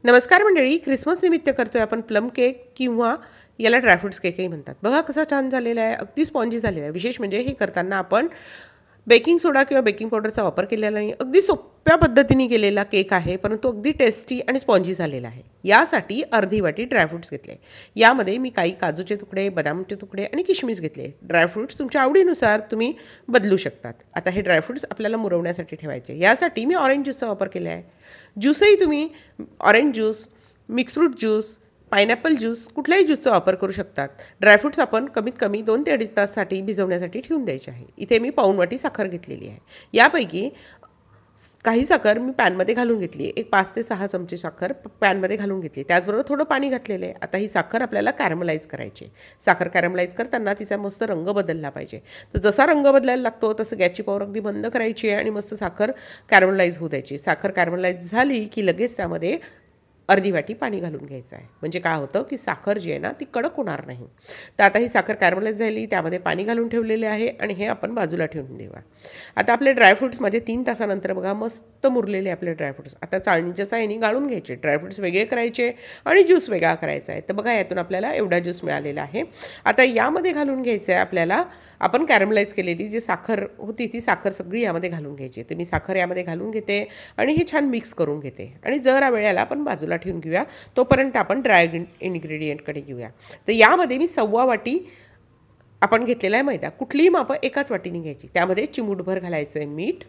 नमस्कार मंडळी, ख्रिसमस निमित्त करतोय आपण प्लम केक किंवा याला ड्रायफ्रुट्स केकही म्हणतात. बघा कसा छान झालेला आहे, अगदी स्पॉन्जी झालेला आहे. विशेष म्हणजे हे करताना आपण बेकिंग सोडा किंवा बेकिंग पावडरचा वापर केलेला नाही. अगदी सोप्या पद्धतीने केलेला केक आहे, परंतु अगदी टेस्टी आणि स्पॉन्जी झालेला आहे. यासाठी अर्धी वाटी ड्रायफ्रुट्स घेतले. यामध्ये मी काही काजूचे तुकडे, बदामचे तुकडे आणि किशमिश घेतले. ड्रायफ्रुट्स तुमच्या आवडीनुसार तुम्ही बदलू शकतात. आता हे ड्रायफ्रुट्स आपल्याला मुरवण्यासाठी ठेवायचे. यासाठी मी ऑरेंज ज्यूसचा वापर केला आहे. ज्यूसही तुम्ही orange juice, mix fruit juice, pineapple juice कुठल्याही ज्यूसचा वापर करू शकतात. ड्रायफ्रुट्स आपण कमीत कमी 2 ते 2.5 ताससाठी भिजवण्यासाठी ठेवून द्यायचे आहे. इथे मी पाऊण वाटी साखर घेतलेली आहे. यापैकी काही साखर मी पॅनमध्ये घालून घेतली. एक 5 ते 6 चमचे साखर पॅनमध्ये घालून घेतली. त्याचबरोबर थोडं पाणी घातलेलं आहे. आता ही साखर आपल्याला कॅरमलाइज करायची. साखर कॅरमलाइज करताना तिचा मस्त रंग बदलला पाहिजे. तर जसा रंग बदलायला लागतो तसं गॅसची पॉवर अगदी बंद करायची आहे आणि मस्त साखर कॅरमलाइज होऊ द्यायची. साखर कॅरमलाइज झाली की लगेच त्यामध्ये अर्धी वाटी पाणी घालून घ्यायचं आहे. म्हणजे काय होतं की साखर जी आहे ना ती कडक होणार नाही. तर आता ही साखर कॅरमलाइज झाली, त्यामध्ये पाणी घालून ठेवलेले आहे आणि हे आपण बाजूला ठेवून देऊया. आता आपले ड्रायफ्रुट्स माझे 3 तासानंतर बघा मस्त मुरलेले आपले ड्रायफ्रुट्स. आता चाळणीच्या साहाय्याने गाळून घ्यायचे. ड्रायफ्रुट्स वेगळे करायचे आणि ज्यूस वेगळा करायचा आहे. तर बघा यातून आपल्याला एवढा ज्यूस मिळालेला आहे. आता यामध्ये घालून घ्यायचं आहे आपल्याला आपण कॅरमलाइज केलेली जी साखर होती ती साखर सगळी यामध्ये घालून घ्यायची. तर मी साखर यामध्ये घालून घेते आणि हे छान मिक्स करून घेते आणि जरा वेळेला आपण बाजूला ठेवून घेऊया. तोपर्यंत आपण ड्राय इन्ग्रेडियंटकडे घेऊया. तर यामध्ये मी 1/4 वाटी आपण घेतलेला आहे मैदा. कुठलीही मापं एकाच वाटीने घ्यायची. त्यामध्ये चिमूटभर घालायचं आहे मीठ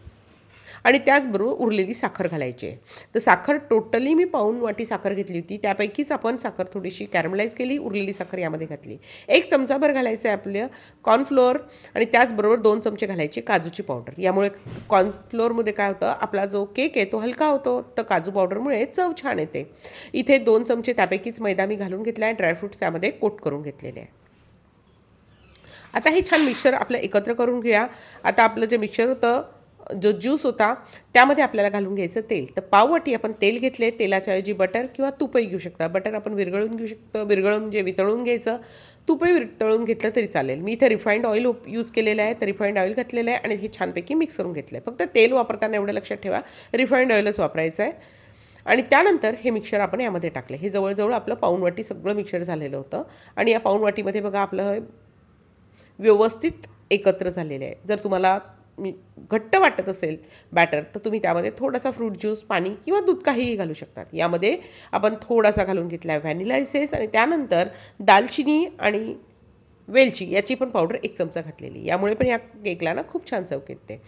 आणि त्याचबरोबर उरलेली साखर घालायची आहे. तर साखर टोटली मी पाऊण वाटी साखर घेतली होती. त्यापैकीच आपण साखर थोडीशी कॅरमलाइज केली, उरलेली साखर यामध्ये घातली. 1 चमचाभर घालायचं आहे आपलं कॉर्नफ्लोअर आणि त्याचबरोबर 2 चमचे घालायची काजूची पावडर. यामुळे कॉर्नफ्लोअरमध्ये काय होतं, आपला जो केक आहे तो हलका होतो, तर काजू पावडरमुळे चव छान येते. इथे 2 चमचे त्यापैकीच मैदा मी घालून घेतला आहे. ड्रायफ्रुट्स त्यामध्ये कोट करून घेतलेले आहे. आता हे छान मिक्सर आपलं एकत्र करून घेऊया. आता आपलं जे मिक्सर होतं, जो ज्यूस होता त्यामध्ये आपल्याला घालून घ्यायचं तेल. तर पाववाटी आपण तेल घेतले. तेलाच्या ऐवजी बटर किंवा तूपही घेऊ शकता. बटर आपण विरघळून घेऊ शकतो, विरघळून म्हणजे वितळून घ्यायचं. तूपही वितळून घेतलं तरी चालेल. मी इथे रिफाईंड ऑइल यूज केलेलं आहे. तर रिफाईंड ऑइल घातलेलं आहे आणि हे छानपैकी मिक्स करून घेतलं आहे. फक्त तेल वापरताना एवढं लक्षात ठेवा, रिफाईंड ऑइलच वापरायचं आहे. आणि त्यानंतर हे मिक्सर आपण यामध्ये टाकलं. हे जवळजवळ आपलं पाऊण वाटी सगळं मिक्सर झालेलं होतं आणि या पाऊण वाटीमध्ये बघा आपलं व्यवस्थित एकत्र झालेले आहे. जर तुम्हाला घट्ट वाटत असेल बॅटर तर तुम्ही त्यामध्ये थोडासा फ्रूट ज्यूस, पाणी किंवा दूध काहीही घालू शकतात. यामध्ये आपण थोडासा घालून घेतला आहे व्हॅनिला एसेन्स आणि त्यानंतर दालचिनी आणि वेलची याची पण पावडर 1 चमचा घातलेली. यामुळे पण या केकला ना खूप छान चव येते.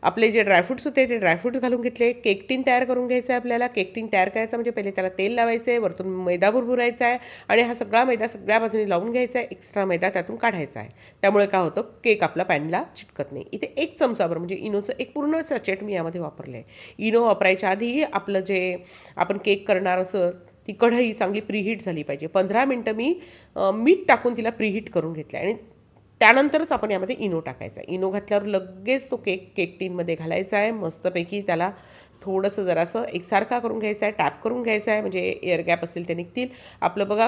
आपले जे ड्रायफ्रुट्स होते ते ड्रायफ्रुट्स घालून घेतले. केक टीन तयार करून घ्यायचं आहे आपल्याला. केक टीन तयार करायचं म्हणजे पहिले त्याला तेल लावायचं आहे, वरतून मैदा भुरभुरायचा आहे आणि हा सगळा मैदा सगळ्या बाजूने लावून घ्यायचा आहे. एक्स्ट्रा मैदा त्यातून काढायचा आहे. त्यामुळे काय होतं, केक आपला पॅनला चिटकत नाही. इथे 1 चमचाभर म्हणजे इनोचं एक पूर्ण सॅचेट मी यामध्ये वापरलं आहे. इनो वापरायच्या आधी आपलं जे आपण केक करणार असं ती कढई चांगली प्रीहीट झाली पाहिजे. 15 मिनटं मी मीठ टाकून तिला प्रीहीट करून घेतलं आणि त्यानंतरच आपण यामध्ये इनो टाकायचा आहे. इनो घातल्यावर लगेच तो केक टीनमध्ये घालायचा आहे. मस्तपैकी त्याला थोडंसं जरासं एकसारखा करून घ्यायचा आहे, टॅप करून घ्यायचा आहे, म्हणजे एअर गॅप असतील ते निघतील. आपलं बघा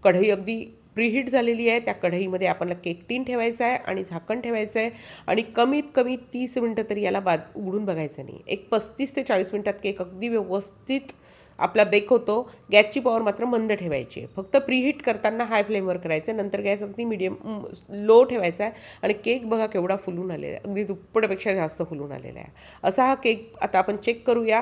कढई अगदी प्रीहीट झालेली आहे. त्या कढईमध्ये आपल्याला केक टीन ठेवायचं आहे आणि झाकण ठेवायचं आहे आणि कमीत कमी 30 मिनटं तरी याला उघडून बघायचं नाही. एक 35 ते 40 मिनटात केक अगदी व्यवस्थित आपला बेक होतो. गॅसची पॉवर मात्र मंद ठेवायची आहे. फक्त प्रीहीट करताना हाय फ्लेमवर करायचं आहे. नंतर गॅस अगदी लो ठेवायचा आहे आणि केक बघा केवढा फुलून आलेला आहे. अगदी दुप्पटपेक्षा जास्त फुलून आलेला आहे. असा हा केक आता आपण चेक करूया.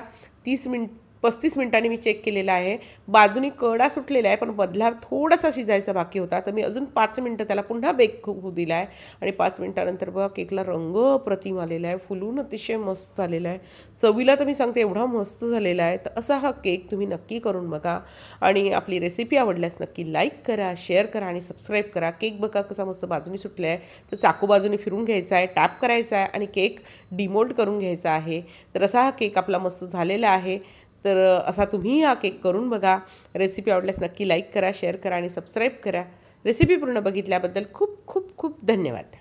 35 मिनिटांनी मी चेक केलेला आहे. बाजूनी कडा सुटलेला आहे पण मधला थोडासा शिजायचा बाकी होता. तर मी अजून 5 मिनटं त्याला पुन्हा बेक होऊ दिला आहे आणि 5 मिनटानंतर बघा केकला रंग अप्रतिम आलेला आहे. फुलून अतिशय मस्त झालेला आहे. चवीला तर मी सांगते एवढा मस्त झालेला आहे. तर असा हा केक तुम्ही नक्की करून बघा आणि आपली रेसिपी आवडल्यास नक्की लाईक करा, शेअर करा आणि सबस्क्राईब करा. केक बघा कसा मस्त बाजूनी सुटला आहे. तर चाकू बाजूने फिरून घ्यायचा आहे, टॅप करायचा आहे आणि केक डिमोल्ड करून घ्यायचा आहे. तर असा हा केक आपला मस्त झालेला आहे. तर असा तुम्ही हा केक करून बघा. रेसिपी आवडल्यास नक्की लाईक करा, शेअर करा आणि सबस्क्राईब करा. रेसिपी पूर्ण बघितल्याबद्दल खूप खूप खूप धन्यवाद.